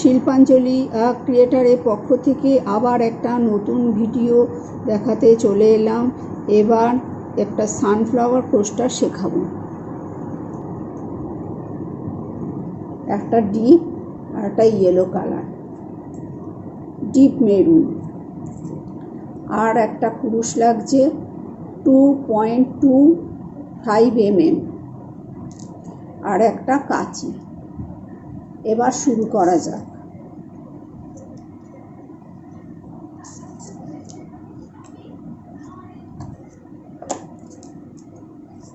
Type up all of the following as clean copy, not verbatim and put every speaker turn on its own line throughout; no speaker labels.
শিল্পাঞ্জলি ক্রিয়েটারের পক্ষ থেকে আবার একটা নতুন ভিডিও দেখাতে চলে এলাম। এবার একটা সানফ্লাওয়ার কোস্টার শেখাবো। একটা ডিপ আর একটা ইয়েলো কালার, ডিপ মেরুন, আর একটা কুরুশ লাগছে 2.25 mm, আর একটা কাঁচি। এবার শুরু করা যাক।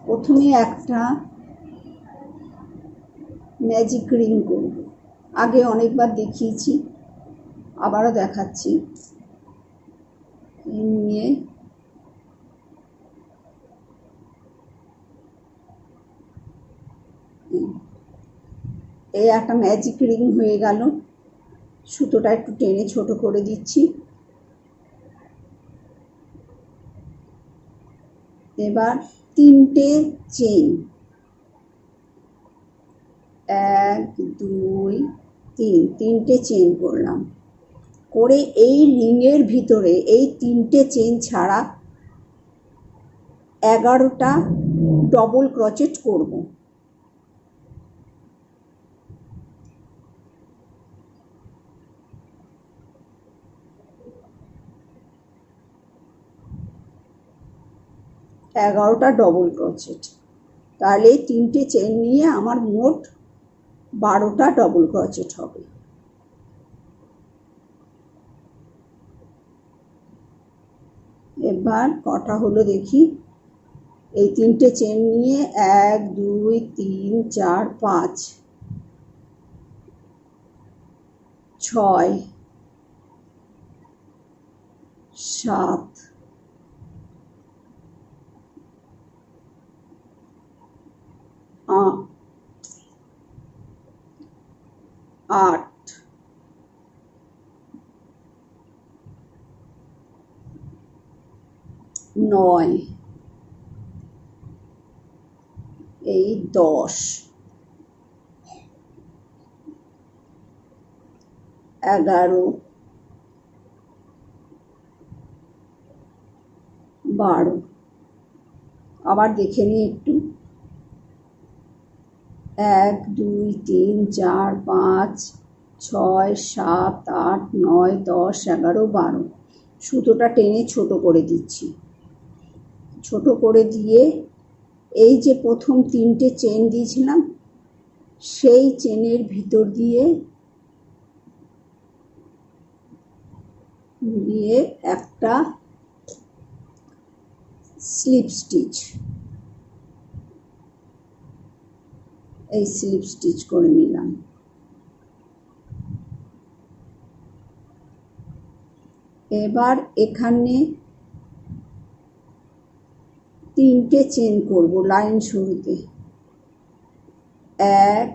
প্রথমে একটা ম্যাজিক রিং করব। আগে অনেকবার দেখিয়েছি, আবারও দেখাচ্ছি। নিয়ে এই একটা ম্যাজিক রিং হয়ে গেল। সুতোটা একটু টেনে ছোট করে দিচ্ছি। এবার 3টে চেন, 1 2 3, 3টে চেন করলাম। করে এই রিংয়ের ভিতরে এই 3টে চেন ছাড়া 11টা ডবল ক্রোচেট করব। ডবল ক্রোচেট, তাহলে 3টে চেন নিয়ে আমার মোট 12টা ডবল ক্রোচেট হবে। এবার কটা হলো দেখি। এই 3টে চেন নিয়ে 1 2 3 4 5 6 7 8 9, এই 10, 11, 12। আবার দেখে নিই একটু। 1 2 3 4 5 6 7 8 9 10 11 12। সুতোটা টেনে ছোট করে দিচ্ছি। ছোট করে দিয়ে এই যে প্রথম 3টে চেন দিয়েছিলাম, সেই চেনের ভিতর দিয়ে একটা স্লিপ স্টিচ, এই স্লিপ স্টিচ করে নিলাম। এবার এখানে 3টে চেন করব লাইন শুরুতে। 1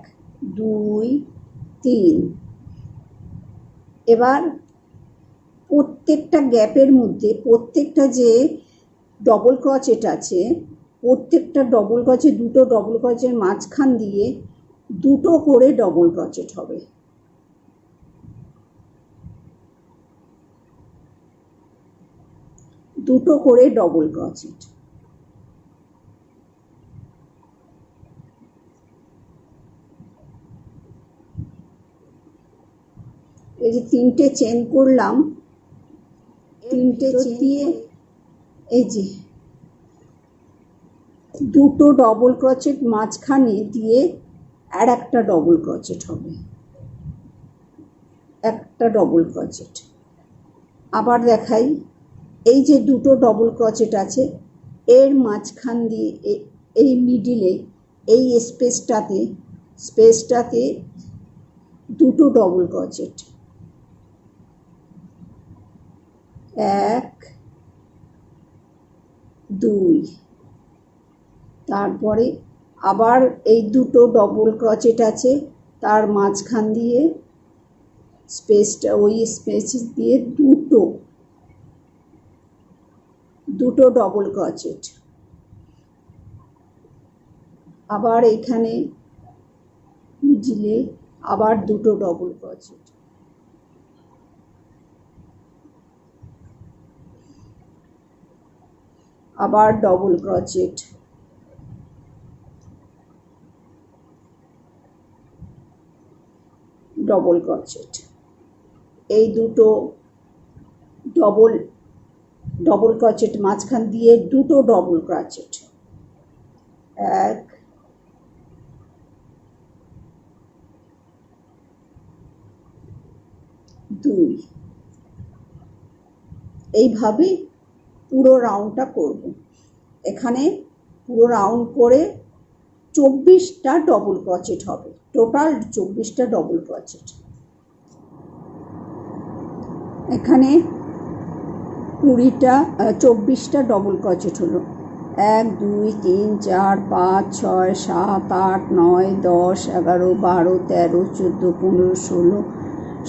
2 3। এবার প্রত্যেকটা গ্যাপের মধ্যে, প্রত্যেকটা যে ডবল ক্রোচেট আছে, প্রত্যেকটা ডবল ক্রোচেট, 2টো ডবল ক্রোচের মাঝখান দিয়ে 2টো করে ডবল ক্রোচেট হবে। দুটো করে ডবল ক্রোচেট। এই যে 3টে চেন করলাম, 3টে দিয়ে এই যে 2টো ডবল ক্রোচেট মাঝখানে দিয়ে আর একটা ডবল ক্রোচেট হবে, একটা ডবল ক্রোচেট। আবার দেখাই। এই যে 2টো ডবল ক্রোচেট আছে, এর মাঝখান দিয়ে এই মিডিলে এই স্পেসটাতে 2টো ডবল ক্রোচেট। 1 2। তারপরে আবার এই 2টো ডবল ক্রোচেট আছে, তার মাঝখান দিয়ে স্পেসটা, ওই স্পেস দিয়ে দুটো ডবল ক্রোচেট। আবার এইখানে মিডিলে আবার 2টো ডবল ক্রোচেট। আবার ডবল ক্রোচেট, ডবল ক্রোচেট, এই দুটো ডবল ডবল ক্রোচেট মাঝখান দিয়ে দুটো ডবল ক্রোচেট, 1 2, এইভাবে পুরো রাউন্ডটা করব। এখানে পুরো রাউন্ড করে 24টা ডবল ক্রোচেট হবে, টোটাল 24টা ডবল ক্রোচেট। এখানে 24টা ডবল ক্রোচেট হলো। 1 2 3 4 5 6 7 8 9 10 11 12 13 14 15 16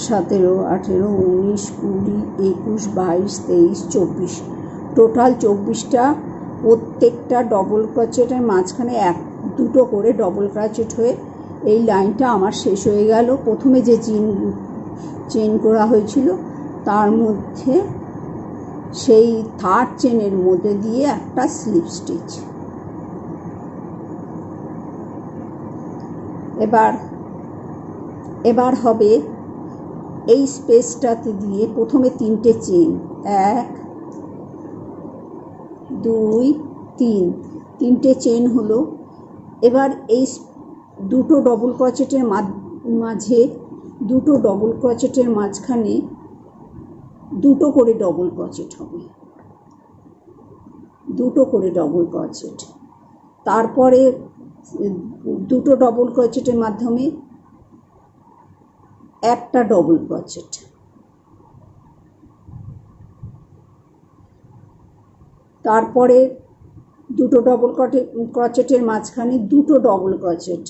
17 18 19 20 21 22 23 24, টোটাল 24টা। প্রত্যেকটা ডবল ক্রোচেটের মাঝখানে দুটো করে ডবল ক্রোচেট হয়ে এই লাইনটা আমার শেষ হয়ে গেল। প্রথমে যে চেন করা হয়েছিল তার মধ্যে সেই থার্ড চেনের মধ্যে দিয়ে একটা স্লিপ স্টিচ। এবার হবে এই স্পেসটাতে দিয়ে প্রথমে 3টে চেন, 1 2 3, 3টে চেন হলো। এবার এই দুটো ডবল ক্রোচেটের মাঝে দুটো ডবল ক্রোচেটের মাঝখানে দুটো করে ডবল ক্রোচেট হবে, দুটো করে ডবল ক্রোচেট। তারপরে দুটো ডবল ক্রোচেটের মাধ্যমে একটা ডবল ক্রোচেট, তারপরে দুটো ডবল ক্রোচেটের মাঝখানে দুটো ডবল ক্রোচেট,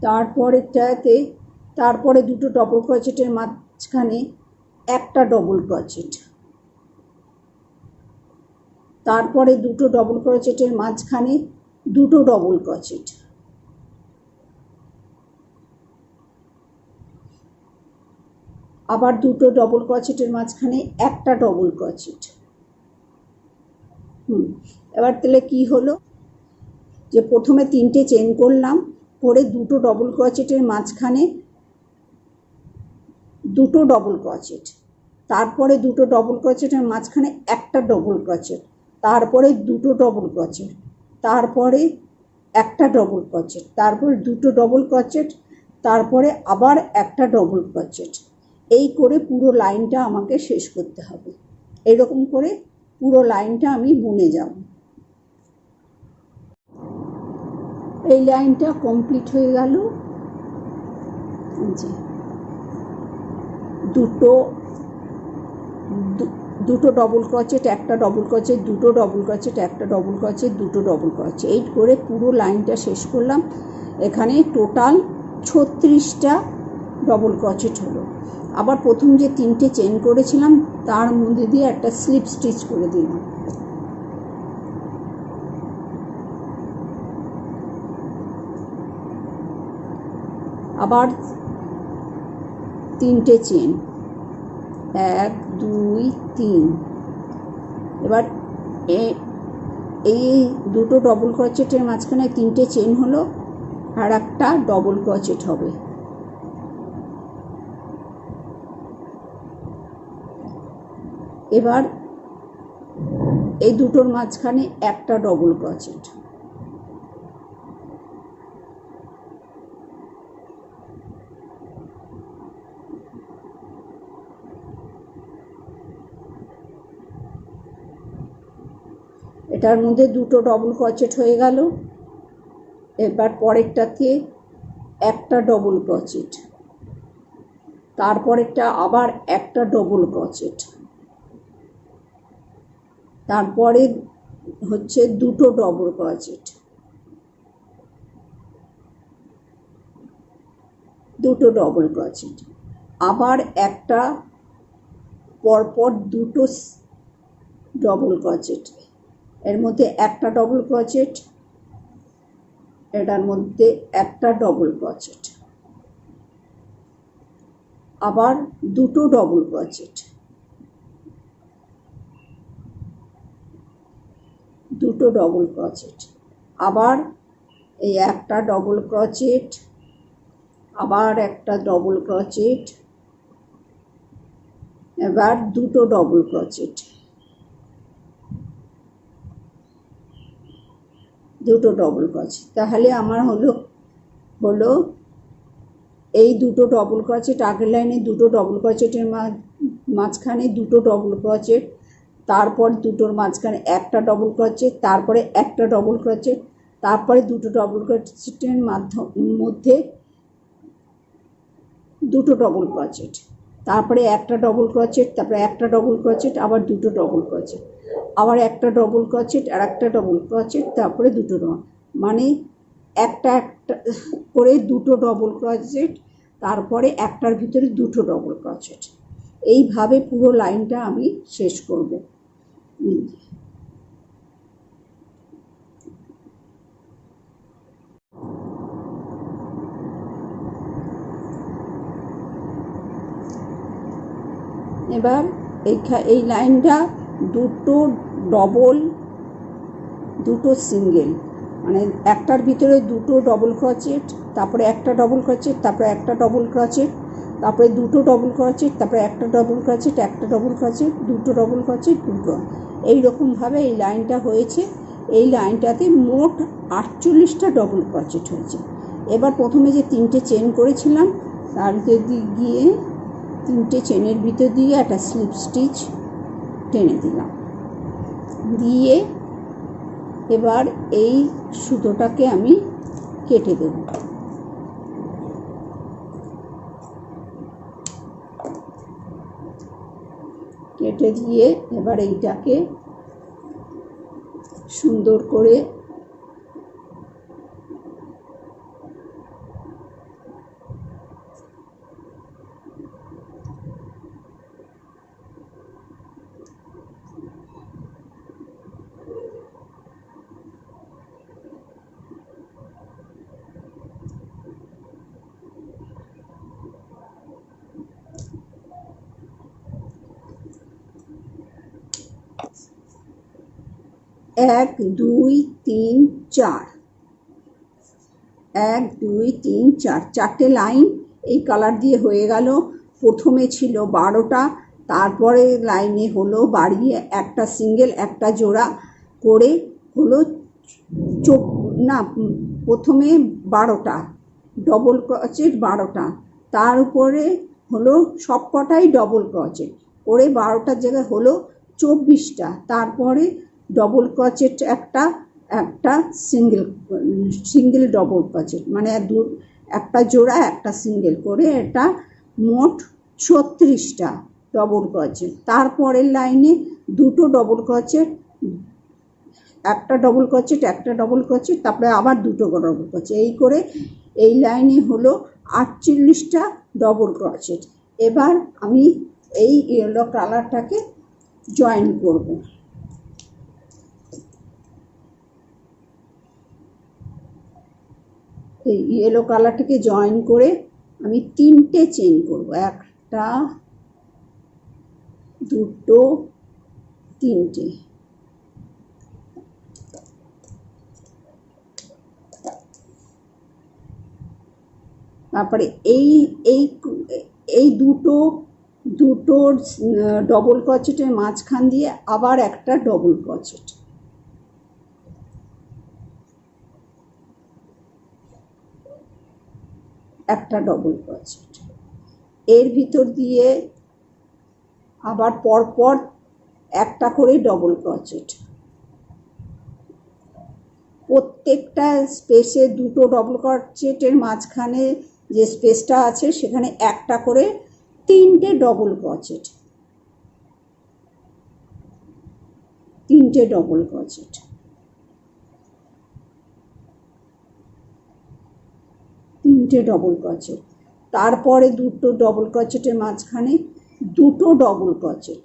তারপরে দুটো ডবল ক্রোচেটের মাঝখানে একটা ডবল ক্রোচেট, তারপরে দুটো ডবল ক্রোচেটের মাঝখানে দুটো ডবল ক্রোচেট, আবার দুটো ডবল ক্রোচেটের মাঝখানে একটা ডবল ক্রোচেট। এবার তাহলে কি হলো, যে প্রথমে 3টে চেন করলাম, করে দুটো ডবল ক্রোচেটের মাঝখানে দুটো ডবল ক্রোচেট, তারপরে দুটো ডবল ক্রোচেটের মাঝখানে একটা ডবল ক্রোচেট, তারপরে দুটো ডবল ক্রোচেট, তারপরে একটা ডবল ক্রোচেট, তারপরে দুটো ডবল ক্রোচেট, তারপরে আবার একটা ডবল ক্রোচেট। এই করে পুরো লাইনটা আমাকে শেষ করতে হবে। এরকম করে পুরো লাইনটা আমি বুনে যাব। এই লাইনটা কমপ্লিট হয়ে গেল। দুটো ডবল ক্রোচেট, একটা ডবল ক্রোচেট, দুটো ডবল ক্রোচেট, একটা ডবল ক্রোচেট, দুটো ডবল ক্রোচেট, এই করে পুরো লাইনটা শেষ করলাম। এখানে টোটাল 36টা ডবল ক্রোচেট হলো। আবার প্রথম যে 3টে চেন করেছিলাম তার মধ্যে দিয়ে একটা স্লিপ স্টিচ করে দিলাম। আবার 3টে চেন, 1 2 3। এবার এই দুটো ডবল ক্রোচেটের মাঝখানে 3টে চেন হলো, আর একটা ডবল ক্রোচেট হবে। এবার এই দুটোর মাঝখানে একটা ডবল ক্রোচেট, এটার মধ্যে দুটো ডবল ক্রোচেট হয়ে গেল। এবার পরেরটাতে একটা ডবল ক্রোচেট, তারপরেরটা আবার একটা ডবল ক্রোচেট, তারপরে হচ্ছে দুটো ডবল ক্রোচেট, দুটো ডবল ক্রোচেট, আবার একটা পরপর দুটো ডবল ক্রোচেট, এর মধ্যে একটা ডবল ক্রোচেট, এটার মধ্যে একটা ডবল ক্রোচেট, আবার দুটো ডবল ক্রোচেট, দুটো ডবল ক্রোচেট, আবার এই একটা ডবল ক্রোচেট, আবার একটা ডবল ক্রোচেট, এবার দুটো ডবল ক্রোচেট, দুটো ডবল ক্রোচেট। তাহলে আমার হলো এই দুটো ডবল ক্রোচেট, আগের লাইনে দুটো ডবল ক্রোচেটের মাঝখানে দুটো ডবল ক্রোচেট, তারপর দুটোর মাঝখানে একটা ডবল ক্রোচেট, তারপরে একটা ডবল ক্রোচেট, তারপরে দুটো ডবল ক্রোচেটের মধ্যে দুটো ডবল ক্রোচেট, তারপরে একটা ডবল ক্রোচেট, তারপরে একটা ডবল ক্রোচেট, আবার দুটো ডবল ক্রোচেট, আবার একটা ডবল ক্রোচেট আর একটা ডবল ক্রোচেট, তারপরে দুটো মানে একটা একটা করে দুটো ডবল ক্রোচেট, তারপরে একটার ভিতরে দুটো ডবল ক্রোচেট। এইভাবে পুরো লাইনটা আমি শেষ করব। এবার এই লাইনটা দুটো ডবল, দুটো সিঙ্গেল, মানে একটার ভিতরে দুটো ডবল ক্রোচেট, তারপরে একটা ডবল ক্রোচেট, তারপরে একটা ডবল ক্রোচেট, তারপরে দুটো ডবল ক্রোচেট, তারপরে একটা ডবল ক্রোচেট, একটা ডবল ক্রোচেট, দুটো ডবল ক্রোচেট, দুটো। এইরকমভাবে এই লাইনটা হয়েছে। এই লাইনটাতে মোট 48টা ডবল ক্রোচেট হয়েছে। এবার প্রথমে যে তিনটে চেন করেছিলাম তার ভিতর গিয়ে তিনটে চেনের ভিতর দিয়ে একটা স্লিপ স্টিচ টেনে দিলাম, দিয়ে এবার এই সুতোটাকে আমি কেটে দেব। কেটে দিয়ে এবার এইটাকে সুন্দর করে এক দুই তিন চার, এক দুই তিন চার, চারটে লাইন এই কালার দিয়ে হয়ে গেল। প্রথমে ছিল 12টা, তারপরে লাইনে হলো বাড়িয়ে একটা সিঙ্গেল, একটা জোড়া করে হলো না, প্রথমে 12টা ডবল ক্রোচেট, 12টা, তার উপরে হলো সবকটাই ডবল ক্রোচেট করে 12টার জায়গায় হলো 24টা, তারপরে ডবল ক্রোচেট একটা, একটা সিঙ্গেল ডবল ক্রোচেট, মানে একটা জোড়া একটা সিঙ্গেল করে এটা মোট 36টা ডবল ক্রোচেট। তারপরের লাইনে দুটো ডবল ক্রোচেট, একটা ডবল ক্রোচেট, একটা ডবল ক্রোচেট, তারপরে আবার দুটো ডবল ক্রোচেট, এই করে এই লাইনে হলো 48টা ডবল ক্রোচেট। এবার আমি এই ইয়েলো কালারটাকে জয়েন করব। এই ইয়েলো কালারটাকে জয়েন করে আমি তিনটে চেইন করব, একটা দুটো তিনটে। তারপরে এই এই এই দুটো ডবল ক্রোচেটের মাঝখান দিয়ে আবার একটা ডবল ক্রোচেট, একটা ডবল ক্রোচেট, এর ভিতর দিয়ে আবার পরপর একটা করে ডবল ক্রোচেট, প্রত্যেকটা স্পেসে দুটো ডবল ক্রোচেটের মাঝখানে যে স্পেসটা আছে সেখানে একটা করে তিনটে ডবল ক্রোচেট, তিনটে ডবল ক্রোচেট, তিনটে ডবল ক্রোচেট, তারপরে দুটো ডবল ক্রোচেটের মাঝখানে দুটো ডবল ক্রোচেট,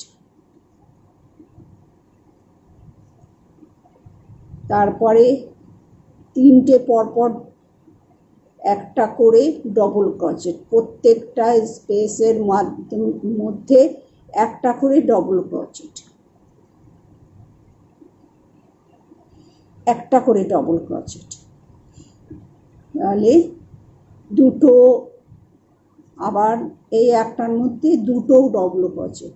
তারপরে তিনটে পরপর একটা করে ডবল ক্রোচেট, প্রত্যেকটা স্পেসের মধ্যে একটা করে ডবল ক্রোচেট, একটা করে ডবল ক্রোচেট। তাহলে দুটো, আবার এই একটার মধ্যে দুটো ডবল ক্রোচেট,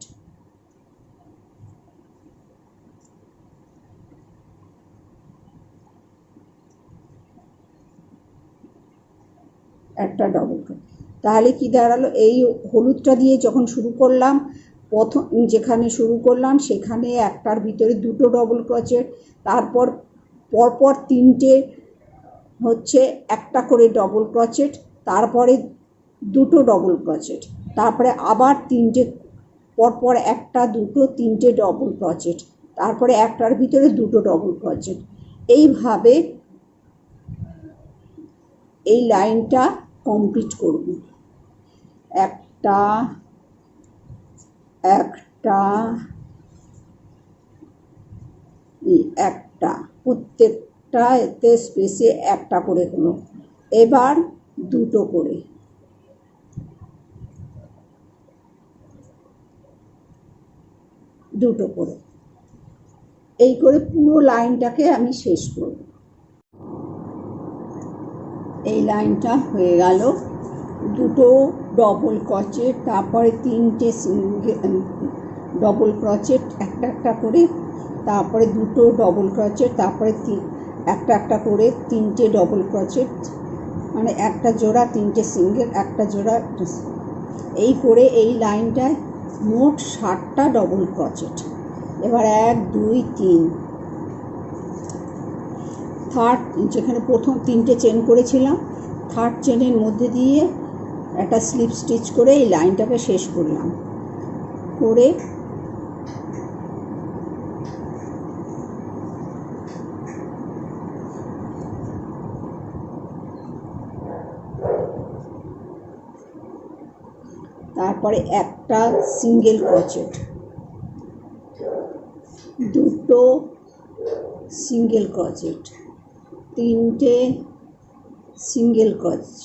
একটা ডবল ক্রোচেট। তাহলে কি দাঁড়ালো, এই হলুদটা দিয়ে যখন শুরু করলাম, প্রথম যেখানে শুরু করলাম সেখানে একটার ভিতরে দুটো ডবল ক্রোচেট, তারপর পরপর তিনটে হচ্ছে একটা করে ডবল ক্রোচেট, তারপরে দুটো ডবল ক্রোচেট, তারপরে আবার তিনটে, পরপর একটা দুটো তিনটে ডবল ক্রোচেট, তারপরে একটার ভিতরে দুটো ডবল ক্রোচেট। এইভাবে এই লাইনটা কমপ্লিট করব। একটা একটা একটা, প্রত্যেকটা এতে স্পেসে একটা করে হলো। এবার দুটো করে, দুটো করে, এই করে পুরো লাইনটাকে আমি শেষ করব। এই লাইনটা হয়ে গেল, দুটো ডবল ক্রোচেট, তারপরে তিনটে সিঙ্গেল ডবল ক্রোচেট একটা একটা করে, তারপরে দুটো ডবল ক্রোচেট, তারপরে একটা একটা করে তিনটে ডবল ক্রোচেট, মানে একটা জোড়া তিনটে সিঙ্গেল, একটা জোড়া, এই করে এই লাইনটায় মোট 60টা ডবল ক্রোচেট। এবার 1 2 3, থার্ড যেখানে প্রথম তিনটে চেন করেছিলাম, থার্ড চেনের মধ্যে দিয়ে একটা স্লিপ স্টিচ করে এই লাইনটাকে শেষ করলাম। করে তারপরে একটা সিঙ্গেল ক্রোচেট, দুটো সিঙ্গেল ক্রোচেট, তিনটে সিঙ্গেল ক্রোচেট,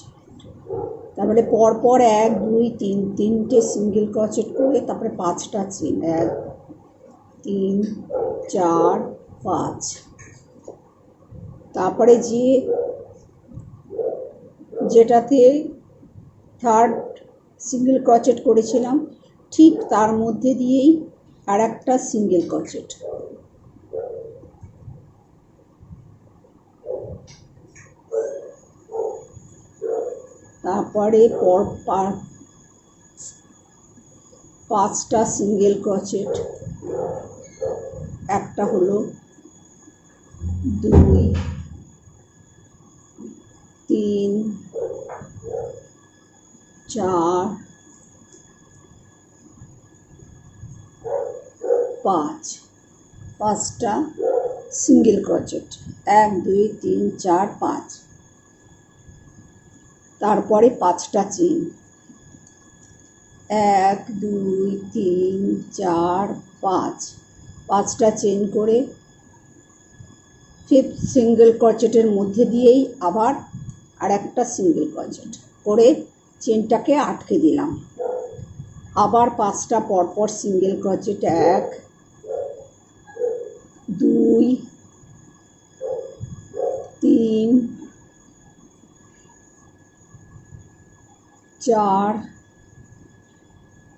তারপরে পরপর 1 2 3 তিনটে সিঙ্গেল ক্রোচেট করে তারপরে 5টা চেন, 1 3 4 5। তারপরে যেটাতে থার্ড সিঙ্গেল ক্রোচেট করেছিলাম ঠিক তার মধ্যে দিয়েই আর একটা সিঙ্গেল ক্রোচেট, তারপরে 5টা সিঙ্গেল ক্রোচেট, একটা হলো 2 3 4 5, 5টা সিঙ্গেল ক্রোচেট, 1 2 3 4 5, তারপরে 5টা চেন, 1 2 3 4 5, 5টা চেন করে ফিফথ সিঙ্গেল ক্রোচেটের মধ্যে দিয়েই আবার আর একটা সিঙ্গেল ক্রোচেট করে চেনটাকে আটকে দিলাম। আবার 5টা পরপর সিঙ্গেল ক্রোচেট, 1 2 3 4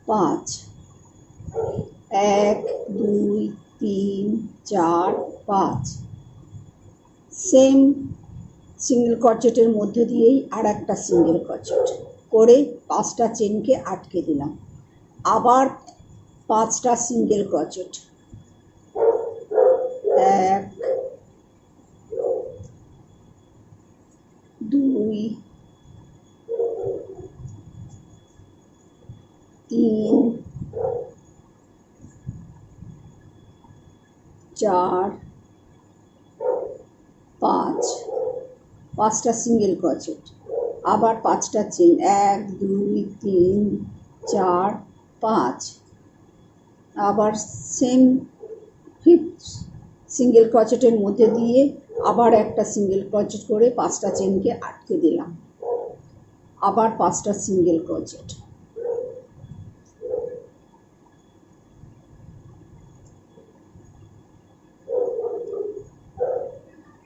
5, 1 2 3 4 5, সেম সিঙ্গেল ক্রোচেটের মধ্যে দিয়েই আর একটা সিঙ্গেল ক্রোচেট করে 5টা চেনকে আটকে দিলাম। আবার 5টা সিঙ্গেল ক্রোচেট, 1 2 3 4 5, 5টা সিঙ্গেল ক্রোচেট, আবার 5টা চেন, 1 2 3 4 5, আবার সেম ফিফথ সিঙ্গেল ক্রোচেটের মধ্যে দিয়ে আবার একটা সিঙ্গেল ক্রোচেট করে 5টা চেনকে আটকে দিলাম। আবার 5টা সিঙ্গেল ক্রোচেট,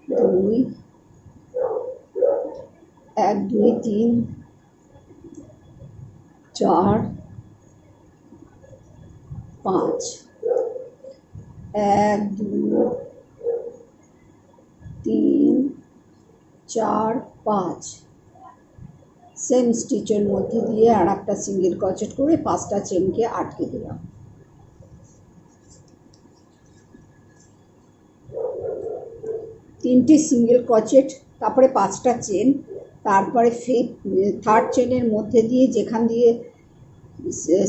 দুই, 1 2 3 4 5, 1 2 3 4 5, সেম স্টিচের মধ্যে দিয়ে আর একটা সিঙ্গেল ক্রোচেট করে 5টা চেনকে আটকে দিলাম। তিনটে সিঙ্গেল ক্রোচেট, তারপরে 5টা চেন, তারপরে থার্ড চেনের মধ্যে দিয়ে যেখান দিয়ে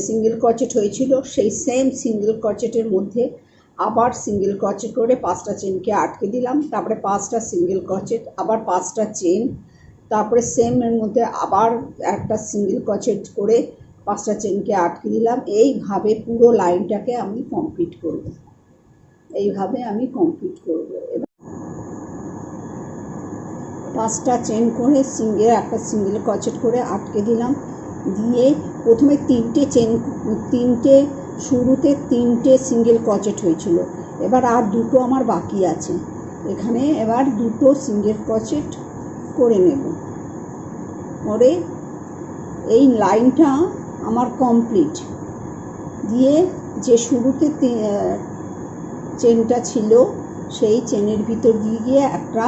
সিঙ্গেল ক্রোচেট হয়েছিল সেই সেম সিঙ্গেল ক্রোচেটের মধ্যে আবার সিঙ্গেল ক্রোচেট করে 5টা চেনকে আটকে দিলাম। তারপরে 5টা সিঙ্গেল ক্রোচেট, আবার 5টা চেন, তারপরে সেম এর মধ্যে আবার একটা সিঙ্গেল ক্রোচেট করে 5টা চেনকে আটকে দিলাম। এইভাবে পুরো লাইনটাকে আমি কমপ্লিট করব। এবার 5টা চেন করে একটা সিঙ্গেল ক্রোচেট করে আটকে দিলাম। দিয়ে প্রথমে তিনটে শুরুতে 3টে সিঙ্গেল ক্রোচেট হয়েছিল, এবার আর দুটো আমার বাকি আছে। এখানে এবার দুটো সিঙ্গেল ক্রোচেট করে নেব, করে এই লাইনটা আমার কমপ্লিট। দিয়ে যে শুরুতে চেনটা ছিল সেই চেনের ভিতর দিয়ে গিয়ে একটা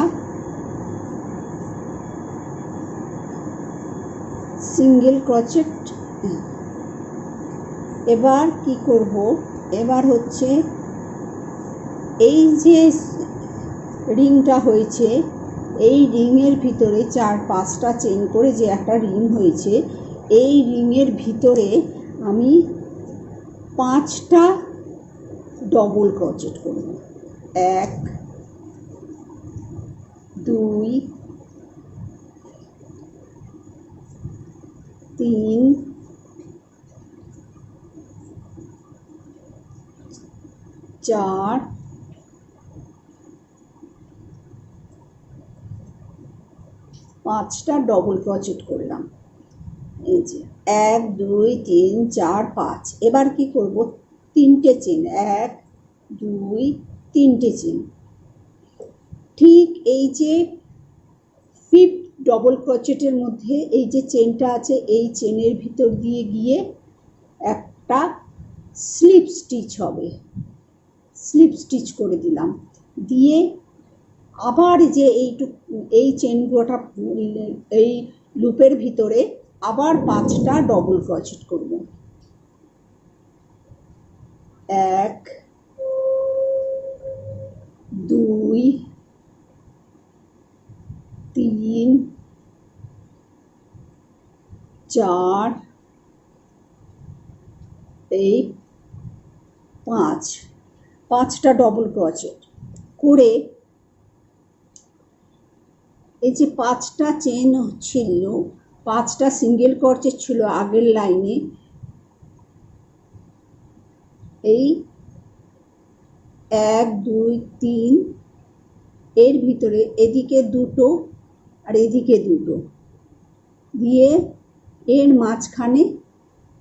সিঙ্গেল ক্রোচেট। এবার কি করব, এবার হচ্ছে এই যে রিংটা হয়েছে এই রিংয়ের ভিতরে 4-5টা চেন করে যে একটা রিং হয়েছে, এই রিংয়ের ভিতরে আমি 5টা ডবল ক্রোচেট করব। 1 2 3 4 5টা ডবল ক্রোচেট করলাম। এই যে 1 2 3 4 5। এবার কি করব, 3টে চেন, 1 2 3টে চেন, ঠিক এই যে 5th ডবল ক্রোচেটের মধ্যে এই যে চেনটা আছে এই চেনের ভিতর দিয়ে গিয়ে একটা স্লিপ স্টিচ হবে, স্লিপ স্টিচ করে দিলাম। দিয়ে আবার যে এই চেনগুলোটা এই লুপের ভিতরে আবার 5টা ডবল ক্রোচেট করব। 1 2 3 4 এই 5টা ডবল ক্রোচেট করে এই যে 5টা চেন ছিল, 5টা সিঙ্গেল ক্রোচেট ছিল আগের লাইনে, এই 1 2 3 এর ভিতরে এদিকে দুটো আর এদিকে দুটো দিয়ে এর মাঝখানে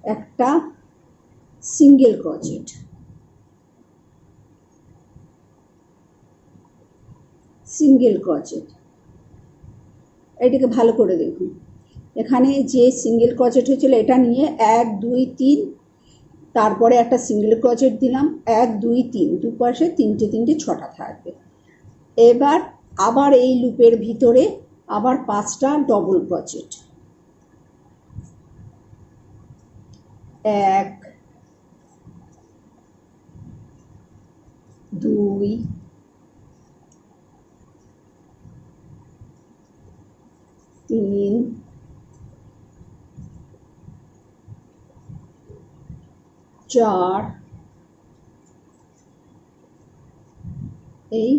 একটা সিঙ্গেল ক্রোচেট, এটাকে ভালো করে দেখুন। এখানে যে সিঙ্গেল ক্রোচেট হয়েছিল এটা নিয়ে 1 2 3, তারপরে একটা সিঙ্গেল ক্রোচেট দিলাম 1 2 3, দুপাশে 3টে 6টা থাকবে। এবার আবার এই লুপের ভিতরে আবার 5টা ডবল ক্রোচেট, 1 2 3 4 এই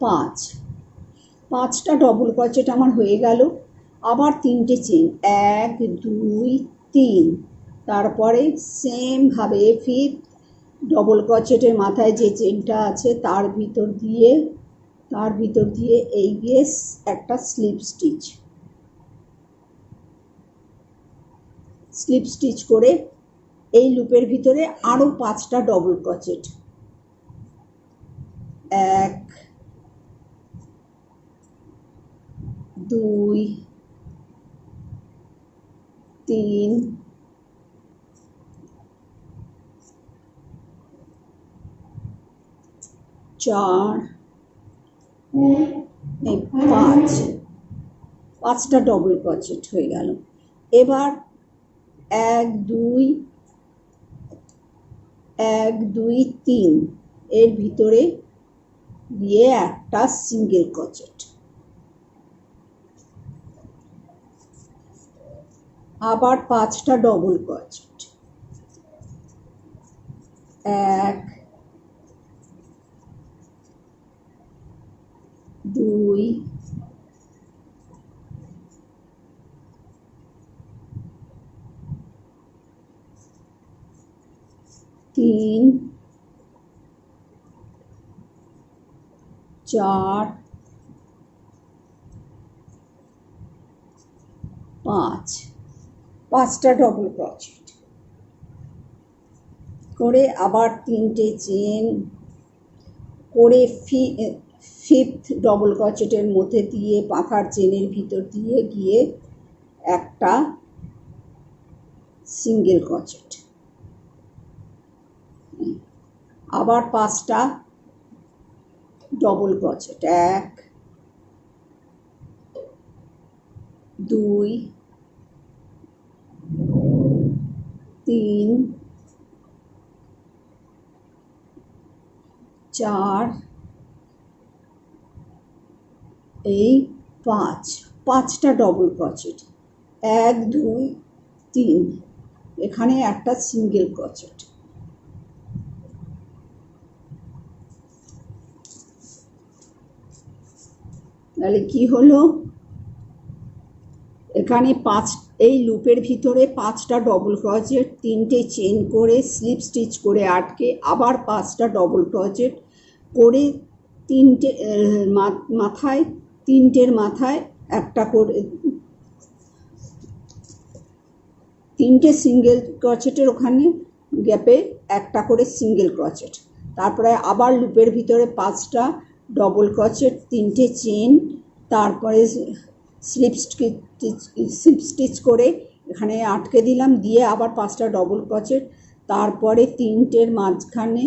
5টা ডবল ক্রোচেট আমার হয়ে গেল। আবার 3টে চেন, 1 2 3, তারপরে সেম ভাবে 5th ডবল ক্রোচেটের মাথায় যে চেনটা আছে তার ভিতর দিয়ে এই গিয়ে একটা স্লিপ স্টিচ, স্লিপ স্টিচ করে এই লুপের ভিতরে আরও 5টা ডবল ক্রোচেট, 1 2 3 4 5টা ডবল ক্রোচেট হয়ে গেল। এবার 1 2 3 এর ভিতরে দিয়ে একটা সিঙ্গেল ক্রোচেট, আবার 5টা ডবল ক্রোচেট, 1 2 3 4 5টা ডবল ক্রোচেট করে আবার 3টে চেন করে 5th ডবল ক্রোচেটের মধ্যে দিয়ে পাখার চেনের ভিতর দিয়ে গিয়ে একটা সিঙ্গেল ক্রোচেট, আবার 5টা ডবল ক্রোচেট, 1 2 3 4 এই 5টা ডবল ক্রোচেট, 1 2 3 এখানে একটা সিঙ্গেল ক্রোচেট, তাহলে কি হলো, এখানে এই লুপের ভিতরে 5টা ডবল ক্রোচেট, 3টে চেন করে স্লিপ স্টিচ করে আটকে আবার 5টা ডবল ক্রোচেট করে 3টের মাথায় একটা করে 3টে সিঙ্গেল ক্রোচেটের ওখানে গ্যাপে একটা করে সিঙ্গেল ক্রোচেট, তারপরে আবার লুপের ভিতরে 5টা ডবল ক্রোচেট, 3টে চেন, তারপরে স্লিপ স্টিচ করে এখানে আটকে দিলাম, দিয়ে আবার 5টা ডবল ক্রোচেট, তারপরে 3টের মাঝখানে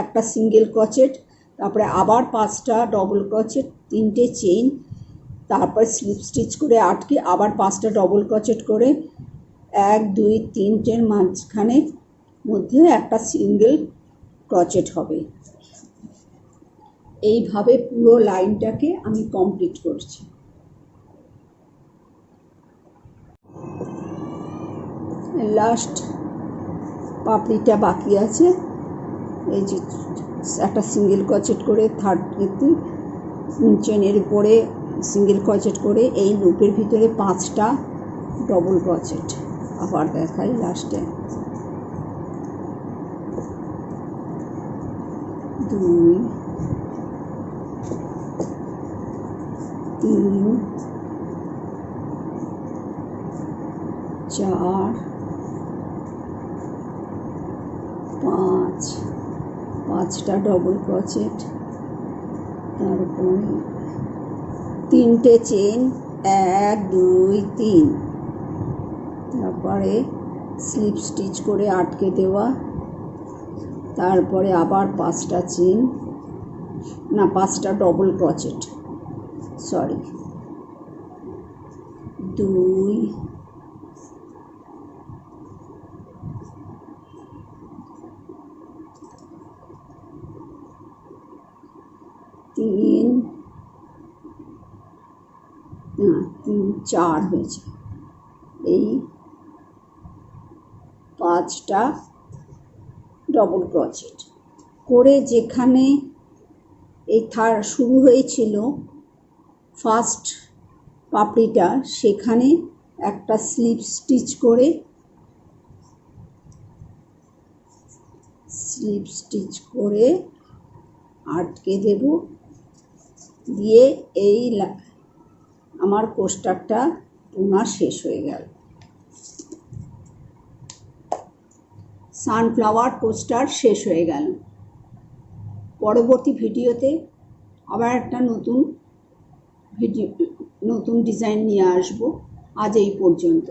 একটা সিঙ্গেল ক্রোচেট, তারপরে আবার 5টা ডবল ক্রোচেট, 3টে চেন, তারপর স্লিপ স্টিচ করে আটকে আবার 5টা ডবল ক্রোচেট করে 1 2 3টের মাঝখানে মধ্যে একটা সিঙ্গেল ক্রোচেট হবে। এইভাবে পুরো লাইনটাকে আমি কমপ্লিট করছি। লাস্ট পাপড়িটা বাকি আছে, এই যে একটা সিঙ্গেল ক্রোচেট করে থার্ড চেনের উপরে সিঙ্গেল ক্রোচেট করে এই লুপের ভিতরে 5টা ডবল ক্রোচেট, আবার দেখাই লাস্টে 2 3 4 5টা ডবল ক্রোচেট, তারপরে 3টে চেন 1 2 3, তারপরে স্লিপ স্টিচ করে আটকে দেওয়া, তারপরে আবার 5টা চেন, না 5টা ডবল ক্রোচেট, 2 3 4 হয়েছে, এই 5টা ডবল ক্রোচেট করে যেখানে এই শুরু হয়েছিল ফার্স্ট পাপড়িটা, সেখানে একটা স্লিপ স্টিচ করে আটকে দেব, দিয়ে এই আমার কোস্টারটা বোনা শেষ হয়ে গেল। সানফ্লাওয়ার পোস্টার শেষ হয়ে গেল। পরবর্তী ভিডিওতে আবার একটা নতুন ডিজাইন নিয়ে আসবো। আজ এই পর্যন্ত।